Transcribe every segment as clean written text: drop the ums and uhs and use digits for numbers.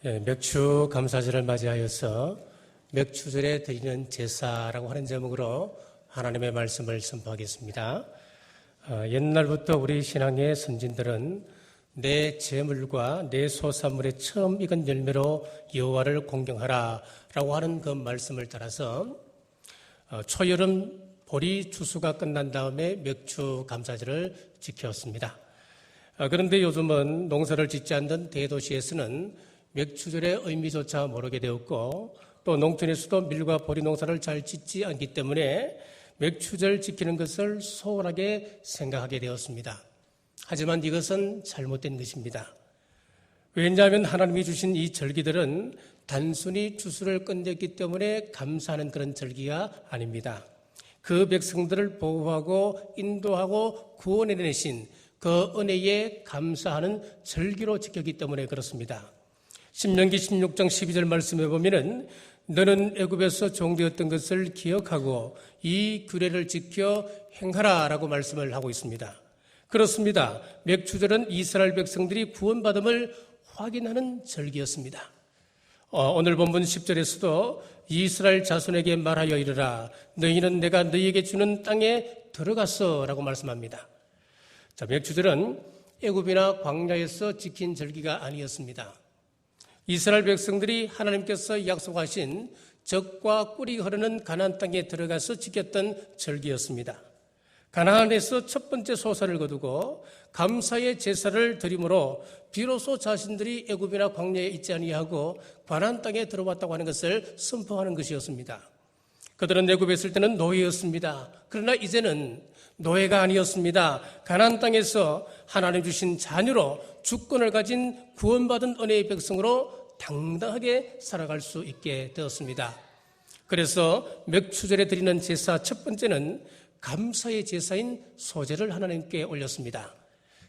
맥주 감사절을 맞이하여서 맥주절에 드리는 제사라고 하는 제목으로 하나님의 말씀을 선포하겠습니다. 옛날부터 우리 신앙의 선진들은 내 제물과 내 소산물의 처음 익은 열매로 여호와를 공경하라 라고 하는 그 말씀을 따라서 초여름 보리 추수가 끝난 다음에 맥주 감사절을 지켰습니다. 그런데 요즘은 농사를 짓지 않는 대도시에서는 맥주절의 의미조차 모르게 되었고 또 농촌에서도 밀과 보리 농사를 잘 짓지 않기 때문에 맥주절 지키는 것을 소홀하게 생각하게 되었습니다. 하지만 이것은 잘못된 것입니다. 왜냐하면 하나님이 주신 이 절기들은 단순히 추수를 끝냈기 때문에 감사하는 그런 절기가 아닙니다. 그 백성들을 보호하고 인도하고 구원해내신 그 은혜에 감사하는 절기로 지켰기 때문에 그렇습니다. 신명기 16장 12절 말씀에 보면은 너는 애굽에서 종되었던 것을 기억하고 이 규례를 지켜 행하라 라고 말씀을 하고 있습니다. 그렇습니다. 맥주절은 이스라엘 백성들이 구원받음을 확인하는 절기였습니다. 오늘 본문 10절에서도 이스라엘 자손에게 말하여 이르라 너희는 내가 너희에게 주는 땅에 들어갔어 라고 말씀합니다. 자, 맥주절은 애굽이나 광야에서 지킨 절기가 아니었습니다. 이스라엘 백성들이 하나님께서 약속하신 젖과 꿀이 흐르는 가나안 땅에 들어가서 지켰던 절기였습니다. 가나안에서 첫 번째 소사를 거두고 감사의 제사를 드림으로 비로소 자신들이 애굽이나 광야에 있지 아니하고 가나안 땅에 들어왔다고 하는 것을 선포하는 것이었습니다. 그들은 애굽에 있을 때는 노예였습니다. 그러나 이제는 노예가 아니었습니다. 가나안 땅에서 하나님 주신 자녀로 주권을 가진 구원받은 은혜의 백성으로 당당하게 살아갈 수 있게 되었습니다. 그래서 맥주절에 드리는 제사 첫 번째는 감사의 제사인 소제를 하나님께 올렸습니다.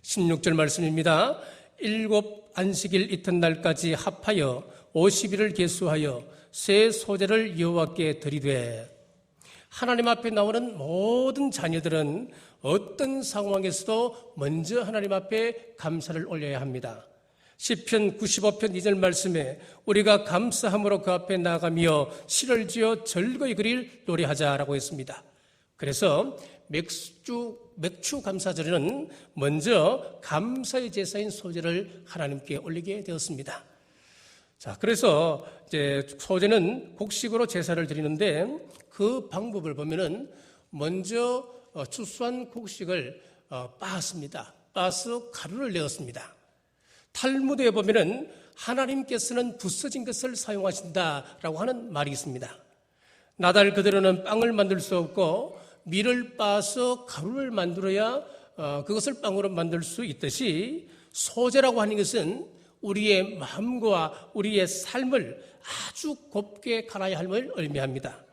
16절 말씀입니다. 7 안식일 이튿날까지 합하여 50일을 계수하여 새 소제를 여호와께 드리되 하나님 앞에 나오는 모든 자녀들은 어떤 상황에서도 먼저 하나님 앞에 감사를 올려야 합니다. 시편 95편 2절 말씀에 우리가 감사함으로 그 앞에 나가며 시를 지어 즐거이 그릴 노래하자라고 했습니다. 그래서 맥주 감사절에는 먼저 감사의 제사인 소제를 하나님께 올리게 되었습니다. 자, 그래서 이제 소제는 곡식으로 제사를 드리는데 그 방법을 보면은 먼저 추수한 곡식을 빻았습니다. 빻아서 가루를 내었습니다. 탈무드에 보면은 하나님께서는 부서진 것을 사용하신다라고 하는 말이 있습니다. 나달 그대로는 빵을 만들 수 없고 밀을 빻아서 가루를 만들어야 그것을 빵으로 만들 수 있듯이 소제라고 하는 것은 우리의 마음과 우리의 삶을 아주 곱게 갈아야 함을 의미합니다.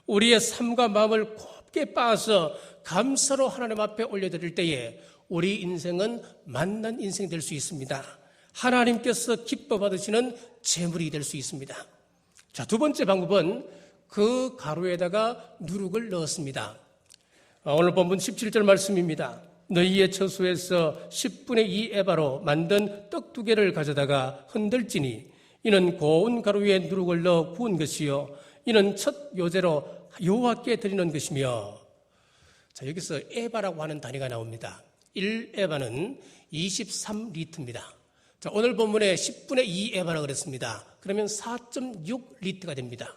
우리의 삶과 마음을 곱게 빻아서 감사로 하나님 앞에 올려드릴 때에 우리 인생은 만난 인생이 될 수 있습니다. 하나님께서 기뻐 받으시는 재물이 될 수 있습니다. 자, 두 번째 방법은 그 가루에다가 누룩을 넣었습니다. 오늘 본문 17절 말씀입니다. 너희의 처소에서 10분의 2 에바로 만든 떡 2개를 가져다가 흔들지니 이는 고운 가루 위에 누룩을 넣어 구운 것이요 이는 첫 요제로 여호와께 드리는 것이며. 자, 여기서 에바라고 하는 단위가 나옵니다. 1에바는 23리터입니다. 자, 오늘 본문에 10분의 2 에바라고 그랬습니다. 그러면 4.6리터가 됩니다.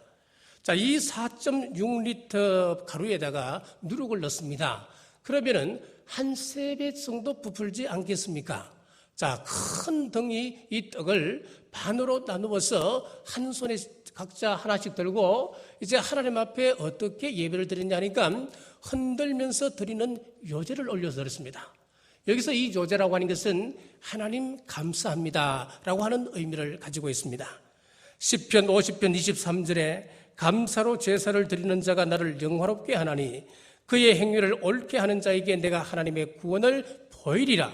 자, 이 4.6리터 가루에다가 누룩을 넣습니다. 그러면은 한 3배 정도 부풀지 않겠습니까? 자, 큰 덩이 이 떡을 반으로 나누어서 한 손에 각자 하나씩 들고 이제 하나님 앞에 어떻게 예배를 드리냐 하니까 흔들면서 드리는 요제를 올려서 드렸습니다. 여기서 이 요제라고 하는 것은 하나님 감사합니다 라고 하는 의미를 가지고 있습니다. 시편 50편 23절에 감사로 제사를 드리는 자가 나를 영화롭게 하나니 그의 행위를 옳게 하는 자에게 내가 하나님의 구원을 보이리라.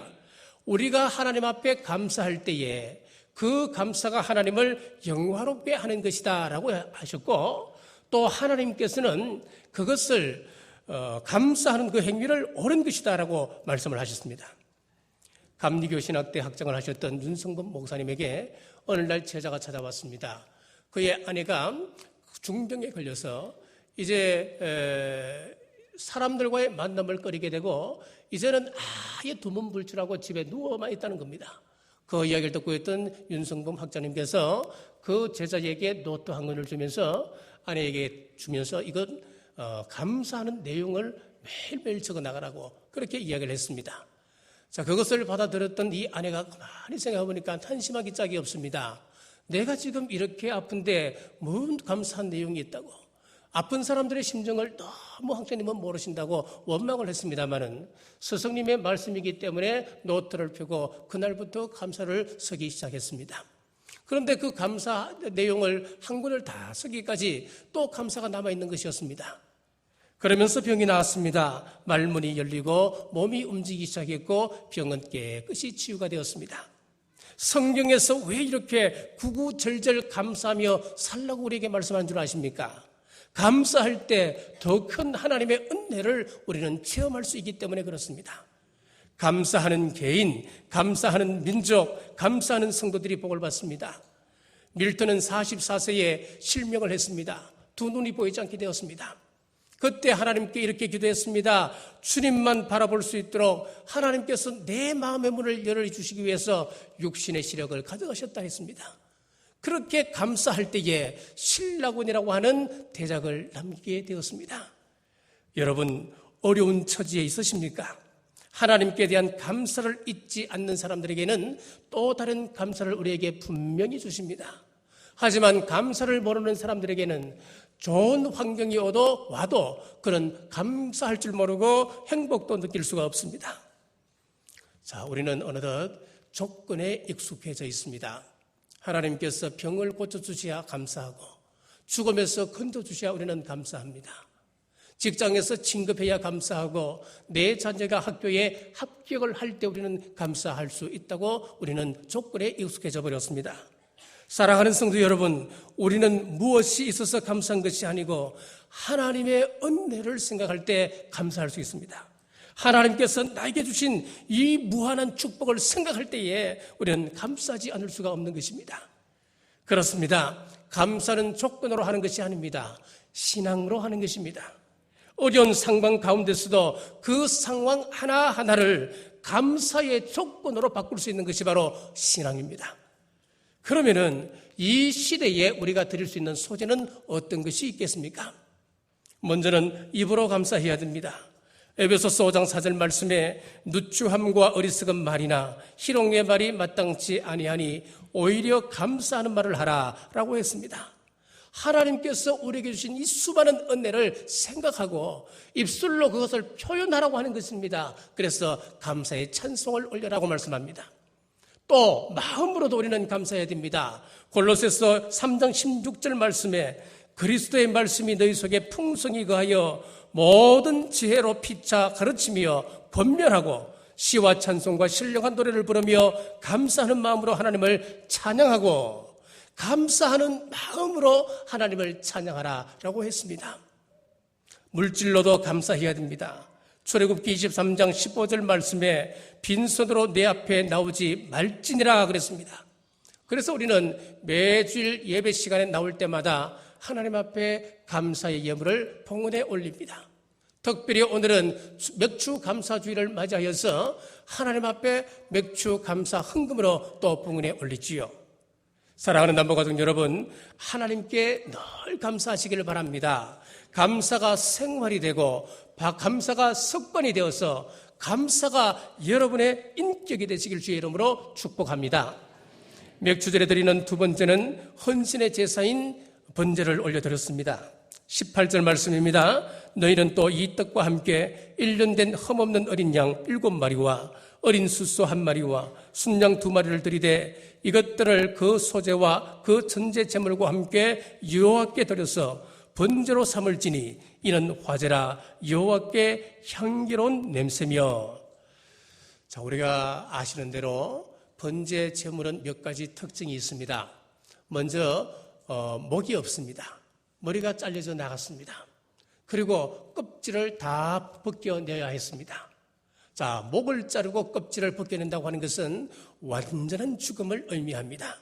우리가 하나님 앞에 감사할 때에 그 감사가 하나님을 영화롭게 하는 것이다 라고 하셨고 또 하나님께서는 그것을 감사하는 그 행위를 옳은 것이다 라고 말씀을 하셨습니다. 감리교 신학대 학장을 하셨던 윤성범 목사님에게 어느 날 제자가 찾아왔습니다. 그의 아내가 중병에 걸려서 이제 사람들과의 만남을 꺼리게 되고 이제는 아예 두문불출하고 집에 누워만 있다는 겁니다. 그 이야기를 듣고 있던 윤성범 학장님께서 그 제자에게 노트 한 권을 주면서 아내에게 주면서 이건 감사하는 내용을 매일매일 적어나가라고 그렇게 이야기를 했습니다. 자, 그것을 받아들였던 이 아내가 가만히 생각해보니까 한심하기 짝이 없습니다. 내가 지금 이렇게 아픈데 뭔 감사한 내용이 있다고. 아픈 사람들의 심정을 너무 학장님은 모르신다고 원망을 했습니다마는 스승님의 말씀이기 때문에 노트를 펴고 그날부터 감사를 쓰기 시작했습니다. 그런데 그 감사 내용을 한 권을 다 쓰기까지 또 감사가 남아있는 것이었습니다. 그러면서 병이 나았습니다. 말문이 열리고 몸이 움직이기 시작했고 병은 깨끗이 치유가 되었습니다. 성경에서 왜 이렇게 구구절절 감사하며 살라고 우리에게 말씀한 줄 아십니까? 감사할 때 더 큰 하나님의 은혜를 우리는 체험할 수 있기 때문에 그렇습니다. 감사하는 개인, 감사하는 민족, 감사하는 성도들이 복을 받습니다. 밀턴은 44세에 실명을 했습니다. 두 눈이 보이지 않게 되었습니다. 그때 하나님께 이렇게 기도했습니다. 주님만 바라볼 수 있도록 하나님께서 내 마음의 문을 열어주시기 위해서 육신의 시력을 가져가셨다 했습니다. 그렇게 감사할 때에 신라곤이라고 하는 대작을 남기게 되었습니다. 여러분, 어려운 처지에 있으십니까? 하나님께 대한 감사를 잊지 않는 사람들에게는 또 다른 감사를 우리에게 분명히 주십니다. 하지만 감사를 모르는 사람들에게는 좋은 환경이 와도 그런 감사할 줄 모르고 행복도 느낄 수가 없습니다. 자, 우리는 어느덧 조건에 익숙해져 있습니다. 하나님께서 병을 고쳐주셔야 감사하고 죽음에서 건져주셔야 우리는 감사합니다. 직장에서 진급해야 감사하고 내 자녀가 학교에 합격을 할 때 우리는 감사할 수 있다고 우리는 조건에 익숙해져 버렸습니다. 사랑하는 성도 여러분, 우리는 무엇이 있어서 감사한 것이 아니고 하나님의 은혜를 생각할 때 감사할 수 있습니다. 하나님께서 나에게 주신 이 무한한 축복을 생각할 때에 우리는 감사하지 않을 수가 없는 것입니다. 그렇습니다. 감사는 조건으로 하는 것이 아닙니다. 신앙으로 하는 것입니다. 어려운 상황 가운데서도 그 상황 하나하나를 감사의 조건으로 바꿀 수 있는 것이 바로 신앙입니다. 그러면은 이 시대에 우리가 드릴 수 있는 소재는 어떤 것이 있겠습니까? 먼저는 입으로 감사해야 됩니다. 에베소서 5장 4절 말씀에 누추함과 어리석은 말이나 희롱의 말이 마땅치 아니하니 오히려 감사하는 말을 하라라고 했습니다. 하나님께서 우리에게 주신 이 수많은 은혜를 생각하고 입술로 그것을 표현하라고 하는 것입니다. 그래서 감사의 찬송을 올려라고 말씀합니다. 또 마음으로도 우리는 감사해야 됩니다. 골로새서 3장 16절 말씀에 그리스도의 말씀이 너희 속에 풍성히 거하여 모든 지혜로 피차 가르치며 권면하고 시와 찬송과 신령한 노래를 부르며 감사하는 마음으로 하나님을 찬양하고 감사하는 마음으로 하나님을 찬양하라라고 했습니다. 물질로도 감사해야 됩니다. 출애굽기 23장 15절 말씀에 빈손으로 내 앞에 나오지 말지니라 그랬습니다. 그래서 우리는 매주일 예배 시간에 나올 때마다 하나님 앞에 감사의 예물을 봉헌에 올립니다. 특별히 오늘은 맥주 감사주일을 맞이하여서 하나님 앞에 맥주 감사 헌금으로 또 봉헌에 올리지요. 사랑하는 남부가족 여러분, 하나님께 늘 감사하시기를 바랍니다. 감사가 생활이 되고 감사가 습관이 되어서 감사가 여러분의 인격이 되시길 주의 이름으로 축복합니다. 맥주절에 드리는 두 번째는 헌신의 제사인 번제를 올려드렸습니다. 18절 말씀입니다. 너희는 또 이 떡과 함께 1년 된 흠없는 어린 양 7마리와 어린 숫소 1마리와 순양 2마리를 드리되 이것들을 그 소재와 그 전제 제물과 함께 여호와께 드려서 번제로 삼을지니 이는 화제라 여호와께 향기로운 냄새며. 자, 우리가 아시는 대로 번제 제물은 몇 가지 특징이 있습니다. 먼저 목이 없습니다. 머리가 잘려져 나갔습니다. 그리고 껍질을 다 벗겨내야 했습니다. 자, 목을 자르고 껍질을 벗겨낸다고 하는 것은 완전한 죽음을 의미합니다.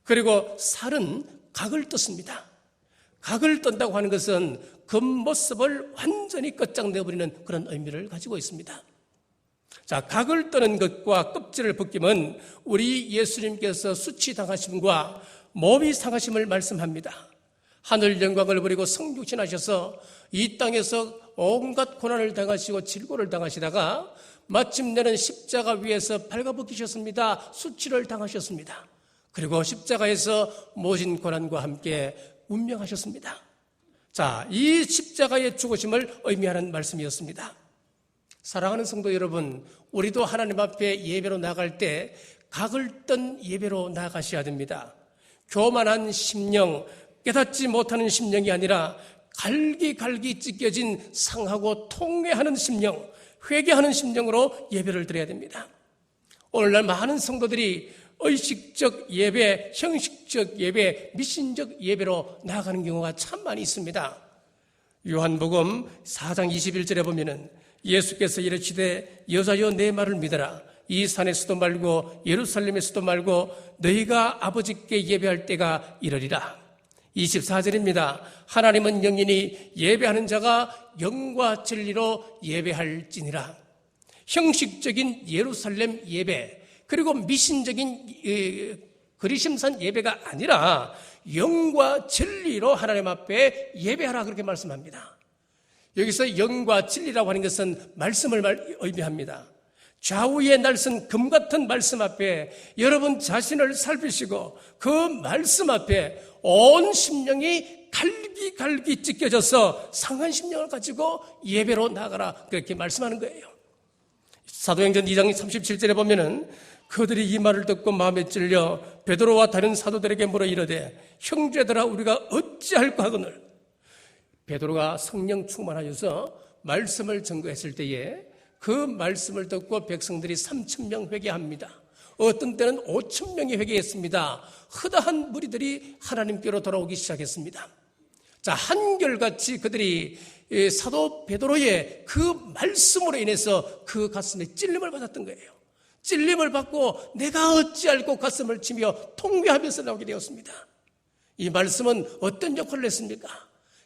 그리고 살은 각을 떴습니다. 각을 떤다고 하는 것은 겉모습을 완전히 끝장내버리는 그런 의미를 가지고 있습니다. 자, 각을 떠는 것과 껍질을 벗김은 우리 예수님께서 수치당하심과 몸이 상하심을 말씀합니다. 하늘 영광을 버리고 성육신하셔서 이 땅에서 온갖 고난을 당하시고 질고를 당하시다가 마침내는 십자가 위에서 발가벗기셨습니다. 수치를 당하셨습니다. 그리고 십자가에서 모진 고난과 함께 운명하셨습니다. 자, 이 십자가의 죽으심을 의미하는 말씀이었습니다. 사랑하는 성도 여러분, 우리도 하나님 앞에 예배로 나갈 때 각을 뜬 예배로 나가셔야 됩니다. 교만한 심령, 깨닫지 못하는 심령이 아니라 갈기갈기 찢겨진 상하고 통회하는 심령, 회개하는 심령으로 예배를 드려야 됩니다. 오늘날 많은 성도들이 의식적 예배, 형식적 예배, 미신적 예배로 나아가는 경우가 참 많이 있습니다. 요한복음 4장 21절에 보면은 예수께서 이르시되 여자여 내 말을 믿어라. 이 산에서도 말고 예루살렘에서도 말고 너희가 아버지께 예배할 때가 이르리라. 24절입니다. 하나님은 영이니 예배하는 자가 영과 진리로 예배할지니라. 형식적인 예루살렘 예배, 그리고 미신적인 그리심산 예배가 아니라 영과 진리로 하나님 앞에 예배하라, 그렇게 말씀합니다. 여기서 영과 진리라고 하는 것은 말씀을 의미합니다. 좌우의 날선 금 같은 말씀 앞에 여러분 자신을 살피시고 그 말씀 앞에 온 심령이 갈기갈기 찢겨져서 상한 심령을 가지고 예배로 나가라, 그렇게 말씀하는 거예요. 사도행전 2장 37절에 보면은 그들이 이 말을 듣고 마음에 찔려 베드로와 다른 사도들에게 물어 이르되 형제들아 우리가 어찌할까 하거늘. 베드로가 성령 충만하여서 말씀을 전거했을 때에 그 말씀을 듣고 백성들이 3,000명 회개합니다. 어떤 때는 5,000명이 회개했습니다. 허다한 무리들이 하나님께로 돌아오기 시작했습니다. 자, 한결같이 그들이 사도 베드로의 그 말씀으로 인해서 그 가슴에 찔림을 받았던 거예요. 찔림을 받고 내가 어찌할꼬 가슴을 치며 통회하면서 나오게 되었습니다. 이 말씀은 어떤 역할을 했습니까?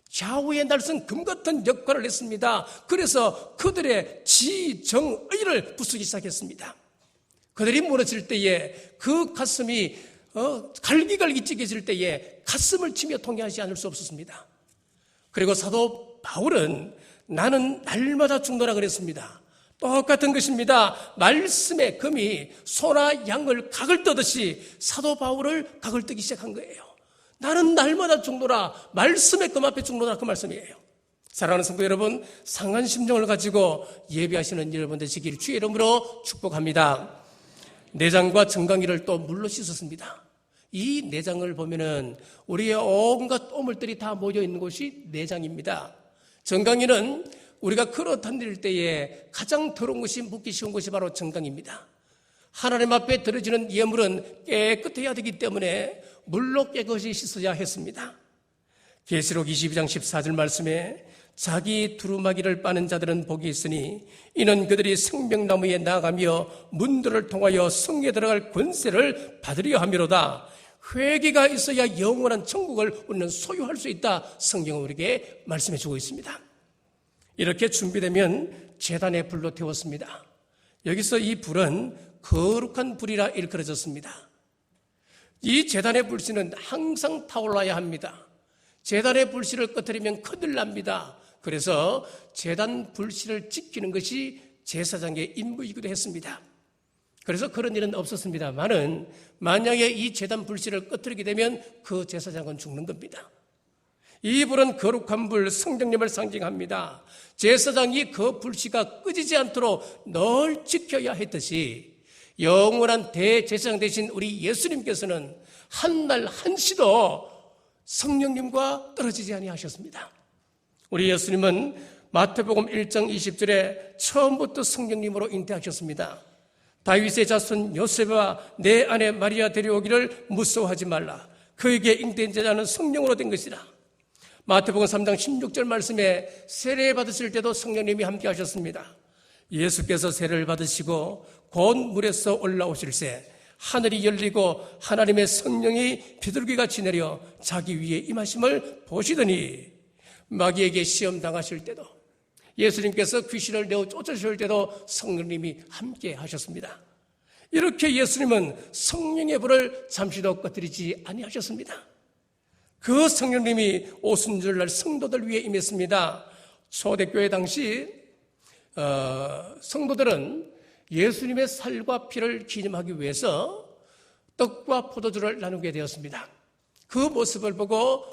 좌우의 날선 금 같은 역할을 했습니다. 그래서 그들의 지정의를 부수기 시작했습니다. 그들이 무너질 때에 그 가슴이 갈기갈기 찢겨질 때에 가슴을 치며 통회하지 않을 수 없었습니다. 그리고 사도 바울은 나는 날마다 죽노라 그랬습니다. 똑같은 것입니다. 말씀의 금이 소나 양을 각을 떠듯이 사도 바울을 각을 뜨기 시작한 거예요. 나는 날마다 죽노라, 말씀의 금 앞에 죽노라, 그 말씀이에요. 사랑하는 성도 여러분, 상한 심정을 가지고 예배하시는 여러분 되시길 주의 이름으로 축복합니다. 내장과 정강이를 또 물로 씻었습니다. 이 내장을 보면은 우리의 온갖 오물들이 다 모여 있는 곳이 내장입니다. 정강이는 우리가 걸어 다닐 때에 가장 더러운 것이 묻기 쉬운 것이 바로 정강입니다. 하나님 앞에 드려지는 예물은 깨끗해야 되기 때문에 물로 깨끗이 씻어야 했습니다. 계시록 22장 14절 말씀에 자기 두루마기를 빠는 자들은 복이 있으니 이는 그들이 생명나무에 나아가며 문들을 통하여 성에 들어갈 권세를 받으려 함이로다. 회개가 있어야 영원한 천국을 우리는 소유할 수 있다. 성경은 우리에게 말씀해 주고 있습니다. 이렇게 준비되면 제단에 불로 태웠습니다. 여기서 이 불은 거룩한 불이라 일컬어졌습니다. 이 제단의 불씨는 항상 타올라야 합니다. 제단의 불씨를 꺼뜨리면 큰일 납니다. 그래서 제단 불씨를 지키는 것이 제사장의 임무이기도 했습니다. 그래서 그런 일은 없었습니다만은 만약에 이 제단 불씨를 꺼뜨리게 되면 그 제사장은 죽는 겁니다. 이 불은 거룩한 불, 성령님을 상징합니다. 제사장이 그 불씨가 꺼지지 않도록 늘 지켜야 했듯이 영원한 대제사장 되신 우리 예수님께서는 한날 한시도 성령님과 떨어지지 아니하셨습니다. 우리 예수님은 마태복음 1장 20절에 처음부터 성령님으로 잉태하셨습니다. 다윗의 자손 요셉과 내 아내 마리아 데려오기를 무서워하지 말라. 그에게 잉태된 자는 성령으로 된 것이라. 마태복음 3장 16절 말씀에 세례 받으실 때도 성령님이 함께 하셨습니다. 예수께서 세례를 받으시고 곧 물에서 올라오실새 하늘이 열리고 하나님의 성령이 비둘기같이 내려 자기 위에 임하심을 보시더니 마귀에게 시험 당하실 때도 예수님께서 귀신을 내어 쫓으실 때도 성령님이 함께 하셨습니다. 이렇게 예수님은 성령의 불을 잠시도 꺼뜨리지 아니하셨습니다. 그 성령님이 오순절날 성도들 위에 임했습니다. 초대교회 당시 성도들은 예수님의 살과 피를 기념하기 위해서 떡과 포도주를 나누게 되었습니다. 그 모습을 보고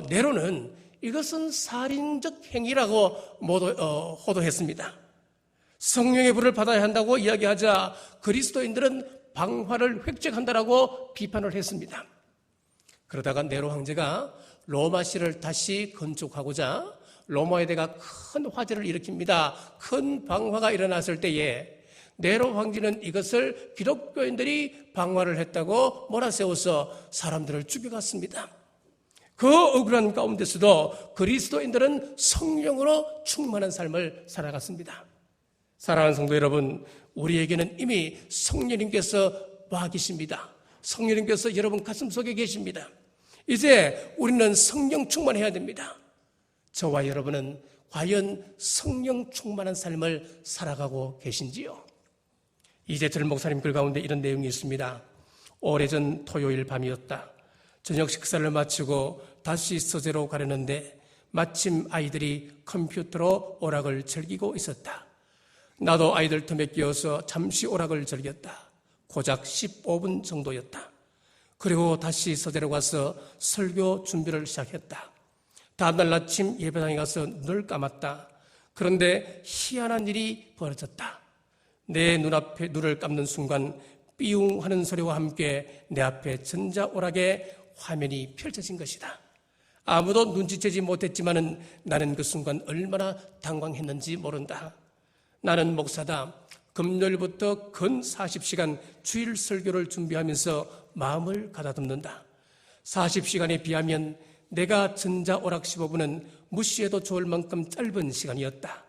네로는 이것은 살인적 행위라고 호도했습니다. 성령의 불을 받아야 한다고 이야기하자 그리스도인들은 방화를 획책한다라고 비판을 했습니다. 그러다가 네로 황제가 로마시를 다시 건축하고자 로마의 대가 큰 화재를 일으킵니다. 큰 방화가 일어났을 때에 네로 황제는 이것을 기독교인들이 방화를 했다고 몰아세워서 사람들을 죽여갔습니다. 그 억울한 가운데서도 그리스도인들은 성령으로 충만한 삶을 살아갔습니다. 사랑하는 성도 여러분, 우리에게는 이미 성령님께서 와 계십니다. 성령님께서 여러분 가슴속에 계십니다. 이제 우리는 성령 충만해야 됩니다. 저와 여러분은 과연 성령 충만한 삶을 살아가고 계신지요? 이재철 목사님 글 가운데 이런 내용이 있습니다. 오래전 토요일 밤이었다. 저녁 식사를 마치고 다시 서재로 가려는데 마침 아이들이 컴퓨터로 오락을 즐기고 있었다. 나도 아이들 틈에 끼어서 잠시 오락을 즐겼다. 고작 15분 정도였다. 그리고 다시 서재로 가서 설교 준비를 시작했다. 다음날 아침 예배당에 가서 눈을 감았다. 그런데 희한한 일이 벌어졌다. 내 눈앞에 눈을 감는 순간 삐웅 하는 소리와 함께 내 앞에 전자오락의 화면이 펼쳐진 것이다. 아무도 눈치채지 못했지만 나는 그 순간 얼마나 당황했는지 모른다. 나는 목사다. 금요일부터 근 40시간 주일 설교를 준비하면서 마음을 가다듬는다. 40시간에 비하면 내가 전자오락 15분은 무시해도 좋을 만큼 짧은 시간이었다.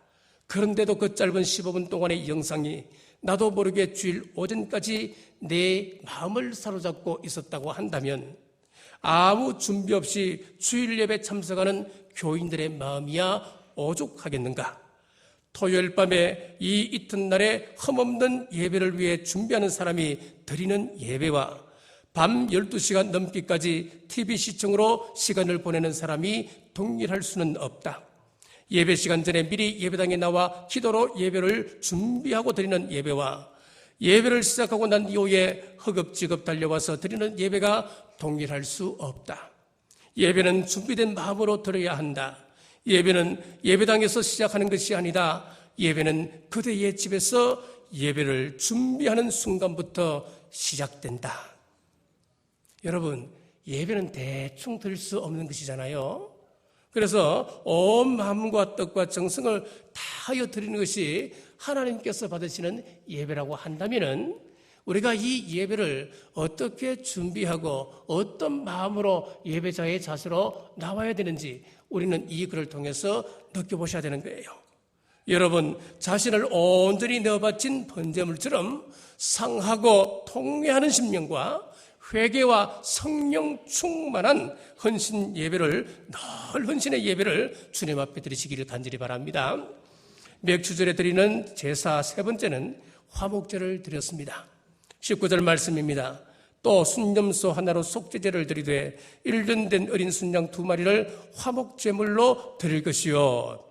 그런데도 그 짧은 15분 동안의 영상이 나도 모르게 주일 오전까지 내 마음을 사로잡고 있었다고 한다면 아무 준비 없이 주일 예배 참석하는 교인들의 마음이야 오죽하겠는가. 토요일 밤에 이 이튿날에 흠없는 예배를 위해 준비하는 사람이 드리는 예배와 밤 12시간 넘기까지 TV 시청으로 시간을 보내는 사람이 동일할 수는 없다. 예배 시간 전에 미리 예배당에 나와 기도로 예배를 준비하고 드리는 예배와 예배를 시작하고 난 이후에 허겁지겁 달려와서 드리는 예배가 동일할 수 없다. 예배는 준비된 마음으로 드려야 한다. 예배는 예배당에서 시작하는 것이 아니다. 예배는 그대의 집에서 예배를 준비하는 순간부터 시작된다. 여러분, 예배는 대충 드릴 수 없는 것이잖아요. 그래서 온 마음과 뜻과 정성을 다하여 드리는 것이 하나님께서 받으시는 예배라고 한다면은 우리가 이 예배를 어떻게 준비하고 어떤 마음으로 예배자의 자세로 나와야 되는지 우리는 이 글을 통해서 느껴보셔야 되는 거예요. 여러분, 자신을 온전히 내어바친 번제물처럼 상하고 통회하는 심령과 회개와 성령 충만한 헌신 예배를, 늘 헌신의 예배를 주님 앞에 드리시기를 간절히 바랍니다. 맥추절에 드리는 제사 세 번째는 화목제를 드렸습니다. 19절 말씀입니다. 또 순념소 하나로 속죄제를 드리되 1년 된 어린 순양 2마리를 화목제물로 드릴 것이요.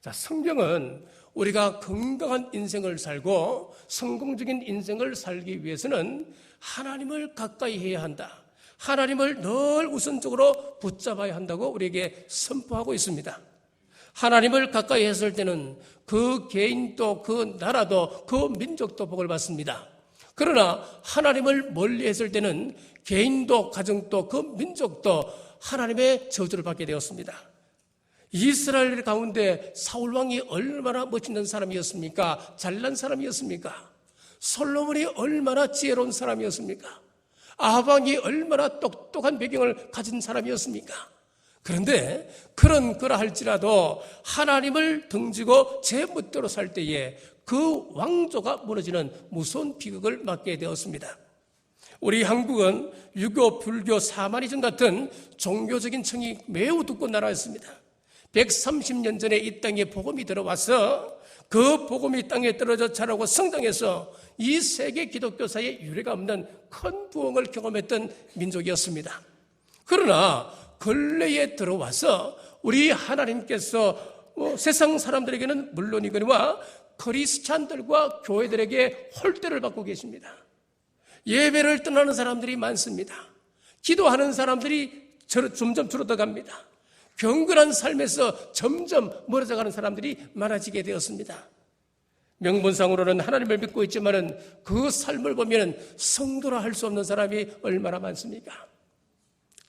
자, 성경은 우리가 건강한 인생을 살고 성공적인 인생을 살기 위해서는 하나님을 가까이 해야 한다. 하나님을 늘 우선적으로 붙잡아야 한다고 우리에게 선포하고 있습니다. 하나님을 가까이 했을 때는 그 개인도 그 나라도 그 민족도 복을 받습니다. 그러나 하나님을 멀리 했을 때는 개인도 가정도 그 민족도 하나님의 저주를 받게 되었습니다. 이스라엘 가운데 사울왕이 얼마나 멋있는 사람이었습니까? 잘난 사람이었습니까? 솔로몬이 얼마나 지혜로운 사람이었습니까? 아합왕이 얼마나 똑똑한 배경을 가진 사람이었습니까? 그런데 그러할지라도 하나님을 등지고 제 멋대로 살 때에 그 왕조가 무너지는 무서운 비극을 맞게 되었습니다. 우리 한국은 유교, 불교, 사마니즘 같은 종교적인 청이 매우 두꺼운 나라였습니다. 130년 전에 이 땅에 복음이 들어와서 그 복음이 땅에 떨어져 자라고 성장해서 이 세계 기독교 사이에 유례가 없는 큰 부흥을 경험했던 민족이었습니다. 그러나 근래에 들어와서 우리 하나님께서 세상 사람들에게는 물론이거니와 크리스찬들과 교회들에게 홀대를 받고 계십니다. 예배를 떠나는 사람들이 많습니다. 기도하는 사람들이 점점 줄어들어갑니다. 경건한 삶에서 점점 멀어져가는 사람들이 많아지게 되었습니다. 명분상으로는 하나님을 믿고 있지만은 그 삶을 보면 성도라 할 수 없는 사람이 얼마나 많습니까?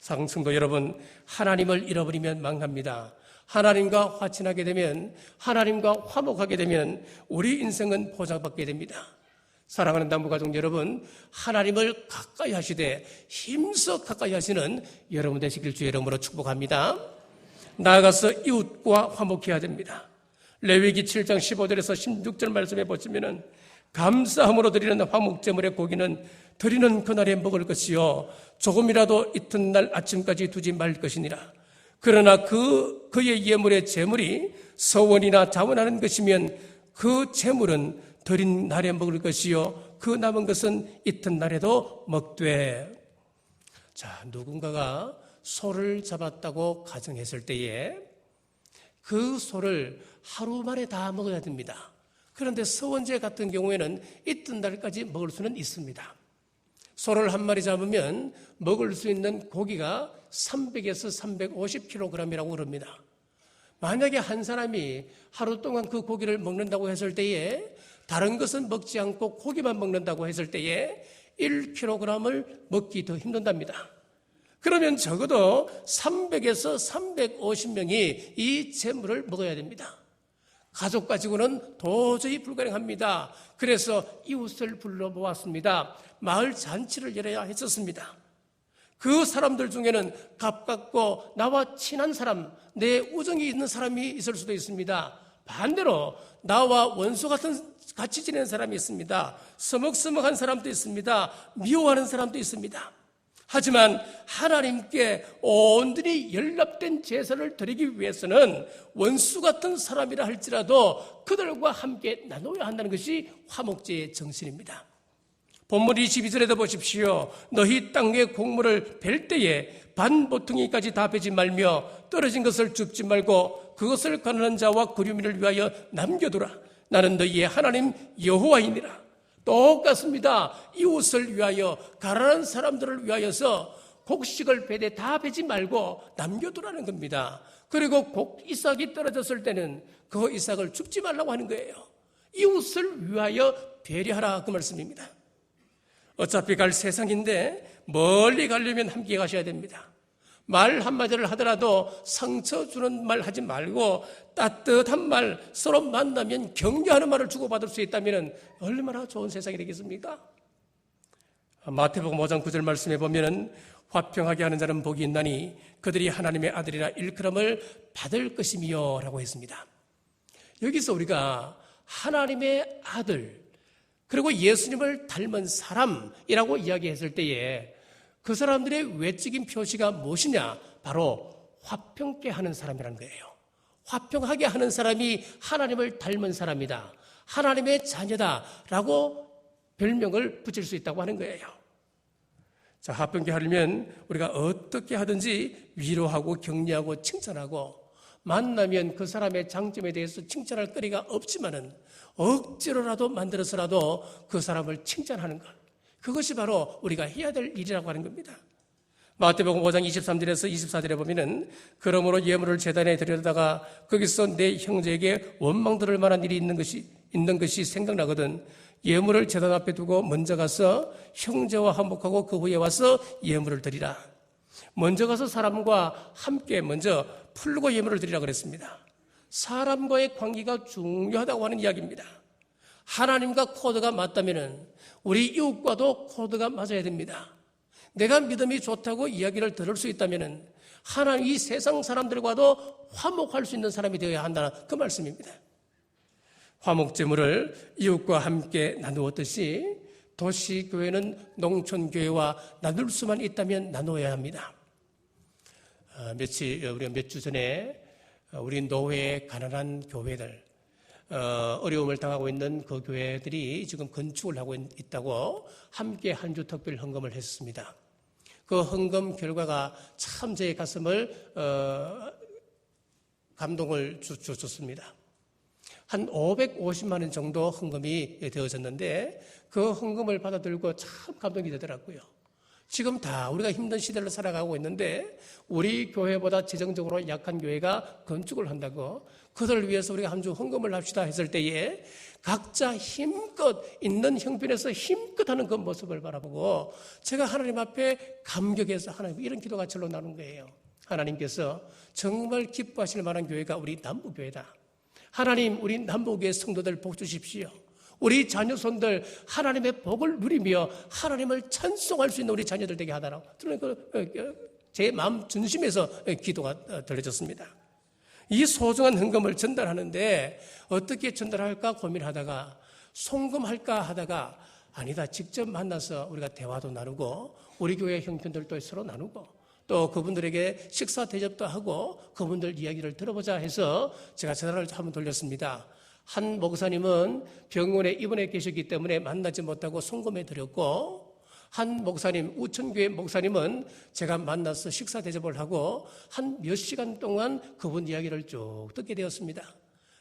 성도 여러분, 하나님을 잃어버리면 망합니다. 하나님과 화친하게 되면, 하나님과 화목하게 되면 우리 인생은 보장받게 됩니다. 사랑하는 남부가족 여러분, 하나님을 가까이 하시되 힘써 가까이 하시는 여러분 되시길 주의 이름으로 축복합니다. 나아가서 이웃과 화목해야 됩니다. 레위기 7장 15절에서 16절 말씀에 보시면은 감사함으로 드리는 화목제물의 고기는 드리는 그날에 먹을 것이요 조금이라도 이튿날 아침까지 두지 말 것이니라. 그러나 그의 예물의 제물이 서원이나 자원하는 것이면 그 제물은 드린 날에 먹을 것이요 그 남은 것은 이튿날에도 먹되. 자, 누군가가 소를 잡았다고 가정했을 때에 그 소를 하루 만에 다 먹어야 됩니다. 그런데 서원제 같은 경우에는 이튿날까지 먹을 수는 있습니다. 소를 한 마리 잡으면 먹을 수 있는 고기가 300에서 350kg이라고 그럽니다. 만약에 한 사람이 하루 동안 그 고기를 먹는다고 했을 때에 다른 것은 먹지 않고 고기만 먹는다고 했을 때에 1kg을 먹기 더 힘든답니다. 그러면 적어도 300에서 350명이 이 제물을 먹어야 됩니다. 가족 가지고는 도저히 불가능합니다. 그래서 이웃을 불러 모았습니다. 마을 잔치를 열어야 했었습니다. 그 사람들 중에는 가깝고 나와 친한 사람, 내 우정이 있는 사람이 있을 수도 있습니다. 반대로 나와 원수 같이 지내는 사람이 있습니다. 서먹서먹한 사람도 있습니다. 미워하는 사람도 있습니다. 하지만 하나님께 온전히 연합된 제사를 드리기 위해서는 원수 같은 사람이라 할지라도 그들과 함께 나눠야 한다는 것이 화목제의 정신입니다. 본문 22절에도 보십시오. 너희 땅의 곡물을 벨 때에 반보퉁이까지 다 베지 말며 떨어진 것을 줍지 말고 그것을 가난한 자와 그류민을 위하여 남겨두라. 나는 너희의 하나님 여호와이니라. 똑같습니다. 이웃을 위하여, 가난한 사람들을 위하여서 곡식을 베되 다 베지 말고 남겨두라는 겁니다. 그리고 이삭이 떨어졌을 때는 그 이삭을 줍지 말라고 하는 거예요. 이웃을 위하여 배려하라, 그 말씀입니다. 어차피 갈 세상인데 멀리 가려면 함께 가셔야 됩니다. 말 한마디를 하더라도 상처 주는 말 하지 말고 따뜻한 말, 서로 만나면 격려하는 말을 주고받을 수 있다면 얼마나 좋은 세상이 되겠습니까? 마태복음 5장 9절 말씀에 보면 화평하게 하는 자는 복이 있나니 그들이 하나님의 아들이라 일컬음을 받을 것이며 라고 했습니다. 여기서 우리가 하나님의 아들 그리고 예수님을 닮은 사람이라고 이야기했을 때에 그 사람들의 외적인 표시가 무엇이냐? 바로 화평케 하는 사람이라는 거예요. 화평하게 하는 사람이 하나님을 닮은 사람이다, 하나님의 자녀다라고 별명을 붙일 수 있다고 하는 거예요. 자, 화평케 하려면 우리가 어떻게 하든지 위로하고 격려하고 칭찬하고, 만나면 그 사람의 장점에 대해서 칭찬할 거리가 없지만은 억지로라도 만들어서라도 그 사람을 칭찬하는 것, 그것이 바로 우리가 해야 될 일이라고 하는 겁니다. 마태복음 5장 23절에서 24절에 보면은 그러므로 예물을 제단에 들여다가 거기서 내 형제에게 원망 들을 만한 일이 있는 것이 생각나거든 예물을 제단 앞에 두고 먼저 가서 형제와 화목하고 그 후에 와서 예물을 드리라. 먼저 가서 사람과 함께 먼저 풀고 예물을 드리라 그랬습니다. 사람과의 관계가 중요하다고 하는 이야기입니다. 하나님과 코드가 맞다면은 우리 이웃과도 코드가 맞아야 됩니다. 내가 믿음이 좋다고 이야기를 들을 수 있다면은 하나님 이 세상 사람들과도 화목할 수 있는 사람이 되어야 한다는 그 말씀입니다. 화목제물을 이웃과 함께 나누었듯이 도시교회는 농촌교회와 나눌 수만 있다면 나눠야 합니다. 우리가 몇 주 전에 우리 노회의 가난한 교회들, 어려움을 당하고 있는 그 교회들이 지금 건축을 하고 있다고 함께 한 주 특별 헌금을 했습니다. 그 헌금 결과가 참 제 가슴을 감동을 줬습니다. 한 550만 원 정도 헌금이 되어졌는데 그 헌금을 받아들고 참 감동이 되더라고요. 지금 다 우리가 힘든 시대를 살아가고 있는데 우리 교회보다 재정적으로 약한 교회가 건축을 한다고, 그들을 위해서 우리가 한 주 헌금을 합시다 했을 때에 각자 힘껏 있는 형편에서 힘껏 하는 그 모습을 바라보고 제가 하나님 앞에 감격해서 하나님 이런 기도가 절로 나오는 거예요. 하나님께서 정말 기뻐하실 만한 교회가 우리 남부교회다. 하나님, 우리 남부교회 성도들 복 주십시오. 우리 자녀손들 하나님의 복을 누리며 하나님을 찬송할 수 있는 우리 자녀들 되게 하다라고 제 마음 중심에서 기도가 들려졌습니다. 이 소중한 헌금을 전달하는데 어떻게 전달할까 고민하다가 송금할까 하다가 아니다, 직접 만나서 우리가 대화도 나누고 우리 교회 형편들도 서로 나누고 또 그분들에게 식사 대접도 하고 그분들 이야기를 들어보자 해서 제가 전화를 한번 돌렸습니다. 한 목사님은 병원에 입원해 계셨기 때문에 만나지 못하고 송금해 드렸고, 한 목사님, 우천교회 목사님은 제가 만나서 식사 대접을 하고 한 몇 시간 동안 그분 이야기를 쭉 듣게 되었습니다.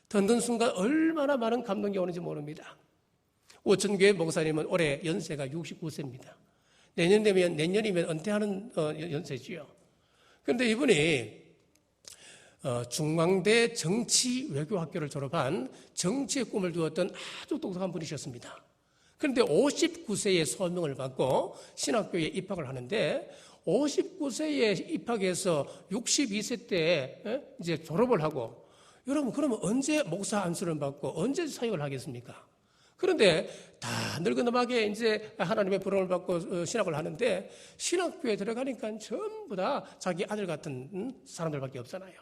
듣는 순간 얼마나 많은 감동이 오는지 모릅니다. 우천교회 목사님은 올해 연세가 69세입니다. 내년이면 은퇴하는 연세지요. 그런데 이분이 중앙대 정치외교학교를 졸업한 정치의 꿈을 두었던 아주 똑똑한 분이셨습니다. 그런데 59세에 소명을 받고 신학교에 입학을 하는데 59세에 입학해서 62세 때 이제 졸업을 하고, 여러분 그러면 언제 목사 안수를 받고 언제 사역을 하겠습니까? 그런데 다 늙은음하게 이제 하나님의 부름을 받고 신학을 하는데 신학교에 들어가니까 전부 다 자기 아들 같은 사람들밖에 없잖아요.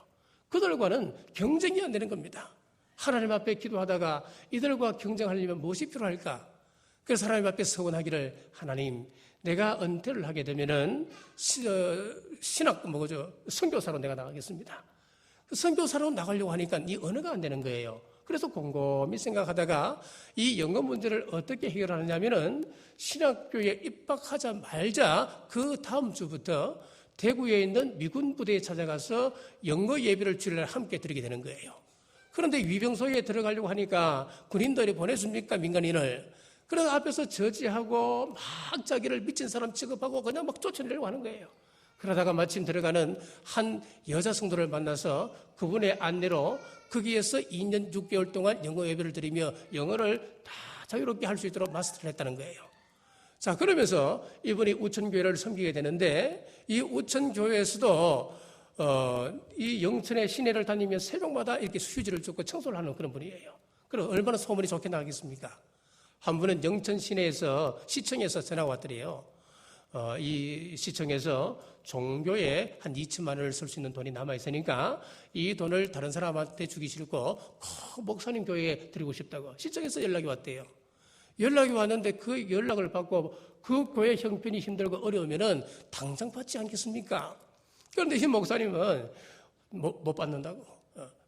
그들과는 경쟁이 안 되는 겁니다. 하나님 앞에 기도하다가 이들과 경쟁하려면 무엇이 필요할까? 그래서 하나님 앞에 서원하기를, 하나님, 내가 은퇴를 하게 되면은 선교사로 내가 나가겠습니다. 선교사로 나가려고 하니까 이 언어가 안 되는 거예요. 그래서 곰곰이 생각하다가 이 영어 문제를 어떻게 해결하느냐면은 신학교에 입학하자마자 그 다음 주부터 대구에 있는 미군 부대에 찾아가서 영어 예배를 주일날 함께 드리게 되는 거예요. 그런데 위병소에 들어가려고 하니까 군인들이 보내줍니까, 민간인을? 그래서 앞에서 저지하고 막 자기를 미친 사람 취급하고 그냥 막 쫓아내려고 하는 거예요. 그러다가 마침 들어가는 한 여자 성도를 만나서 그분의 안내로 거기에서 2년 6개월 동안 영어 예배를 드리며 영어를 다 자유롭게 할 수 있도록 마스터를 했다는 거예요. 자, 그러면서 이분이 우천교회를 섬기게 되는데 이 우천교회에서도 이 영천의 시내를 다니며 새벽마다 이렇게 휴지를 줍고 청소를 하는 그런 분이에요. 그럼 얼마나 소문이 좋게 나가겠습니까? 한 분은 영천 시청에서 전화가 왔더래요. 이 시청에서 종교에 한 2천만 원을 쓸 수 있는 돈이 남아있으니까 이 돈을 다른 사람한테 주기 싫고 꼭 목사님 교회에 드리고 싶다고 시청에서 연락이 왔대요. 연락이 왔는데 그 연락을 받고 그 교회 형편이 힘들고 어려우면은 당장 받지 않겠습니까? 그런데 이 목사님은 못 받는다고.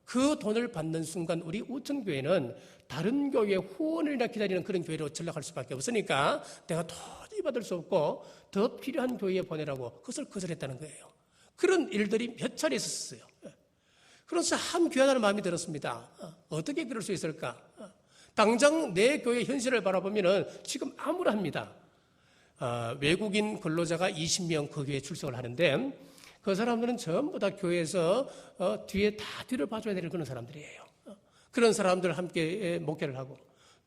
그 돈을 받는 순간 우리 우천교회는 다른 교회의 후원이나 기다리는 그런 교회로 전락할 수밖에 없으니까 내가 도저히 받을 수 없고 더 필요한 교회에 보내라고 그것을 거절했다는 거예요. 그런 일들이 몇 차례 있었어요. 그래서 참 귀하다는 마음이 들었습니다. 어떻게 그럴 수 있을까? 당장 내 교회 현실을 바라보면 지금 암울합니다. 외국인 근로자가 20명 그 교회에 출석을 하는데 그 사람들은 전부 다 교회에서 뒤에 다 뒤를 봐줘야 되는 그런 사람들이에요. 그런 사람들 함께 목회를 하고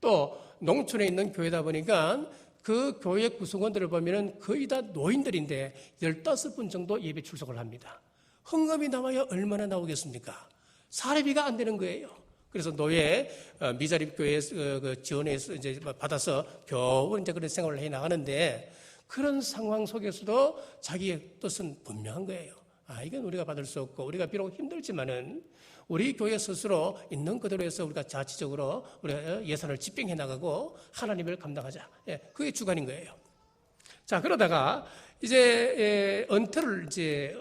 또 농촌에 있는 교회다 보니까 그 교회 구성원들을 보면 거의 다 노인들인데 15분 정도 예배 출석을 합니다. 헌금이 나와야 얼마나 나오겠습니까? 사례비가 안 되는 거예요. 그래서 노예 미자립 교회 지원해서 이제 받아서 겨우 이제 그런 생활을 해 나가는데 그런 상황 속에서도 자기의 뜻은 분명한 거예요. 이건 우리가 받을 수 없고, 우리가 비록 힘들지만은 우리 교회 스스로 있는 그대로 해서 우리가 자치적으로 우리가 예산을 집행해 나가고 하나님을 감당하자. 그게 주관인 거예요. 자, 그러다가 이제 은퇴를 이제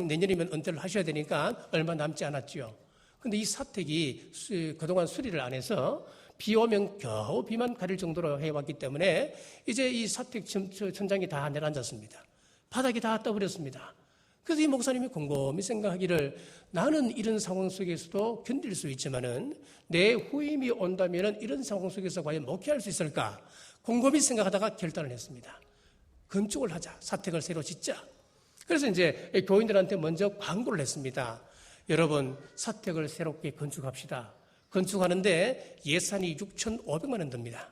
내년이면 은퇴를 하셔야 되니까 얼마 남지 않았죠. 근데 이 사택이 그동안 수리를 안 해서 비 오면 겨우 비만 가릴 정도로 해왔기 때문에 이제 이 사택 천장이 다 내려앉았습니다. 바닥이 다 떠버렸습니다. 그래서 이 목사님이 곰곰이 생각하기를, 나는 이런 상황 속에서도 견딜 수 있지만은 내 후임이 온다면은 이런 상황 속에서 과연 목회할 수 있을까? 곰곰이 생각하다가 결단을 했습니다. 건축을 하자. 사택을 새로 짓자. 그래서 이제 교인들한테 먼저 광고를 했습니다. 여러분, 사택을 새롭게 건축합시다. 건축하는데 예산이 6,500만 원 듭니다.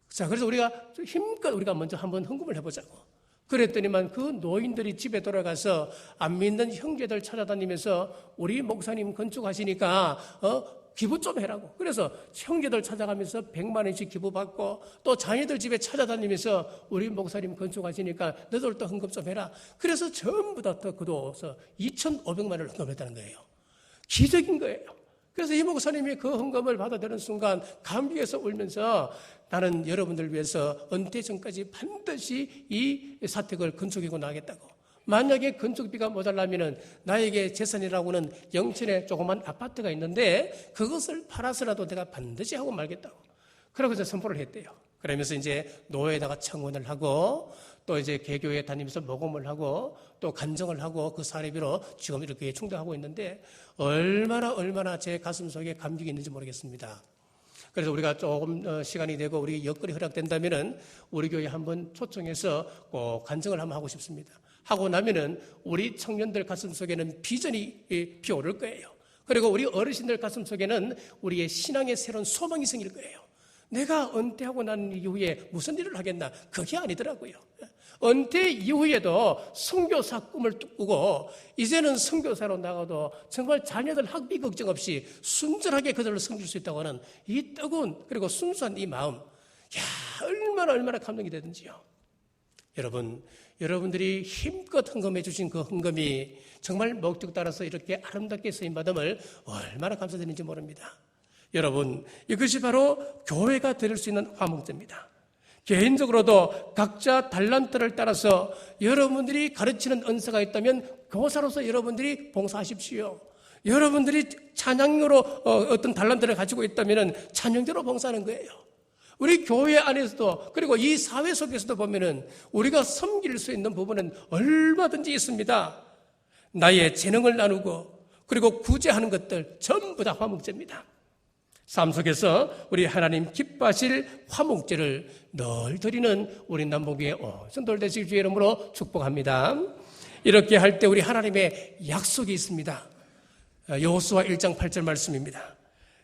자, 그래서 우리가 힘껏 우리가 먼저 한번 헌금을 해보자고. 그랬더니만 그 노인들이 집에 돌아가서 안 믿는 형제들 찾아다니면서 우리 목사님 건축하시니까 기부 좀 해라고. 그래서 형제들 찾아가면서 100만 원씩 기부받고, 또 자녀들 집에 찾아다니면서 우리 목사님 건축하시니까 너들 또 헌금 좀 해라. 그래서 전부 다 거둬서 2,500만 원을 헌금했다는 거예요. 기적인 거예요. 그래서 이 목사님이 그 헌금을 받아들이는 순간 감격해서 울면서, 나는 여러분들 위해서 은퇴 전까지 반드시 이 사택을 건축하고 나가겠다고. 만약에 건축비가 모자라면 나에게 재산이라고는 영천에 조그만 아파트가 있는데 그것을 팔아서라도 내가 반드시 하고 말겠다고. 그러고서 선포를 했대요. 그러면서 이제 노회에다가 청원을 하고, 또 이제 개교에 다니면서 모금을 하고, 또 간증을 하고, 그 사례비로 지금 이렇게 충당하고 있는데 얼마나 제 가슴 속에 감격이 있는지 모르겠습니다. 그래서 우리가 조금 시간이 되고 우리 여건이 허락된다면은 우리 교회 한번 초청해서 꼭 간증을 한번 하고 싶습니다. 하고 나면은 우리 청년들 가슴 속에는 비전이 피어오를 거예요. 그리고 우리 어르신들 가슴 속에는 우리의 신앙의 새로운 소망이 생길 거예요. 내가 은퇴하고 난 이후에 무슨 일을 하겠나? 그게 아니더라고요. 은퇴 이후에도 선교사 꿈을 꾸고, 이제는 선교사로 나가도 정말 자녀들 학비 걱정 없이 순전하게 그들을 섬길 수 있다고 하는 이 뜨거운, 그리고 순수한 이 마음, 얼마나 감동이 되든지요. 여러분들이 힘껏 헌금해 주신 그 헌금이 정말 목적 따라서 이렇게 아름답게 쓰임받음을 얼마나 감사드리는지 모릅니다. 여러분, 이것이 바로 교회가 드릴 수 있는 화목제입니다. 개인적으로도 각자 달란트를 따라서 여러분들이 가르치는 은사가 있다면 교사로서 여러분들이 봉사하십시오. 여러분들이 찬양으로 어떤 달란트를 가지고 있다면 찬양대로 봉사하는 거예요. 우리 교회 안에서도, 그리고 이 사회 속에서도 보면은 우리가 섬길 수 있는 부분은 얼마든지 있습니다. 나의 재능을 나누고, 그리고 구제하는 것들 전부 다 화목제입니다. 삶 속에서 우리 하나님 기뻐하실 화목제를 늘 드리는 우리 남북의 성도들 되시길 주의 이름으로 축복합니다. 이렇게 할 때 우리 하나님의 약속이 있습니다. 여호수아 1장 8절 말씀입니다.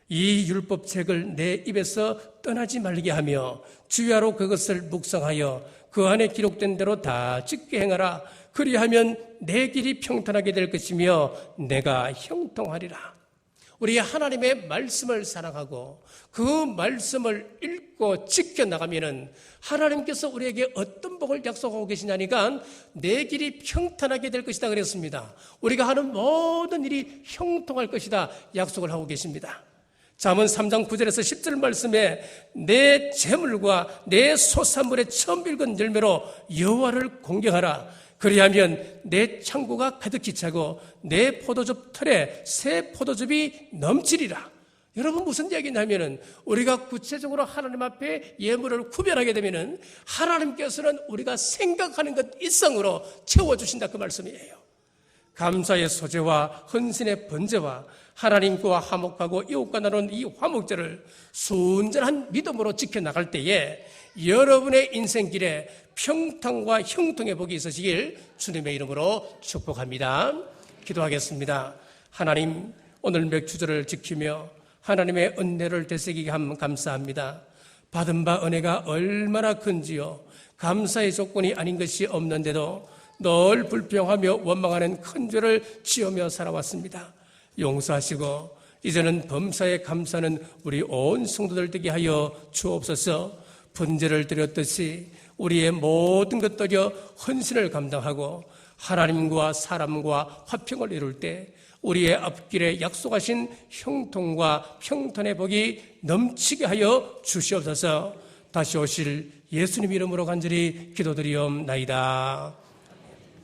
이 율법책을 내 입에서 떠나지 말게 하며 주야로 그것을 묵상하여 그 안에 기록된 대로 다 짓게 행하라. 그리하면 내 길이 평탄하게 될 것이며 내가 형통하리라. 우리 하나님의 말씀을 사랑하고 그 말씀을 읽고 지켜나가면은 하나님께서 우리에게 어떤 복을 약속하고 계시냐니까 내 길이 평탄하게 될 것이다 그랬습니다. 우리가 하는 모든 일이 형통할 것이다 약속을 하고 계십니다. 잠언 3장 9절에서 10절 말씀에 내 재물과 내 소산물의 처음 읽은 열매로 여호와를 공경하라. 그리하면 내 창고가 가득히 차고 내 포도즙 털에 새 포도즙이 넘치리라. 여러분, 무슨 이야기냐면은 우리가 구체적으로 하나님 앞에 예물을 구별하게 되면은 하나님께서는 우리가 생각하는 것 이상으로 채워주신다 그 말씀이에요. 감사의 소재와 헌신의 번제와 하나님과 화목하고 이웃과 나누는 이 화목제를 순전한 믿음으로 지켜나갈 때에 여러분의 인생길에 평탄과 형통의 복이 있으시길 주님의 이름으로 축복합니다. 기도하겠습니다. 하나님, 오늘 맥주절을 지키며 하나님의 은혜를 되새기게 함 감사합니다. 받은 바 은혜가 얼마나 큰지요. 감사의 조건이 아닌 것이 없는데도 늘 불평하며 원망하는 큰 죄를 지으며 살아왔습니다. 용서하시고 이제는 범사에 감사하는 우리 온 성도들 되게 하여 주옵소서. 번제를 드렸듯이 우리의 모든 것들여 헌신을 감당하고 하나님과 사람과 화평을 이룰 때 우리의 앞길에 약속하신 형통과 평탄의 복이 넘치게 하여 주시옵소서. 다시 오실 예수님 이름으로 간절히 기도드리옵나이다.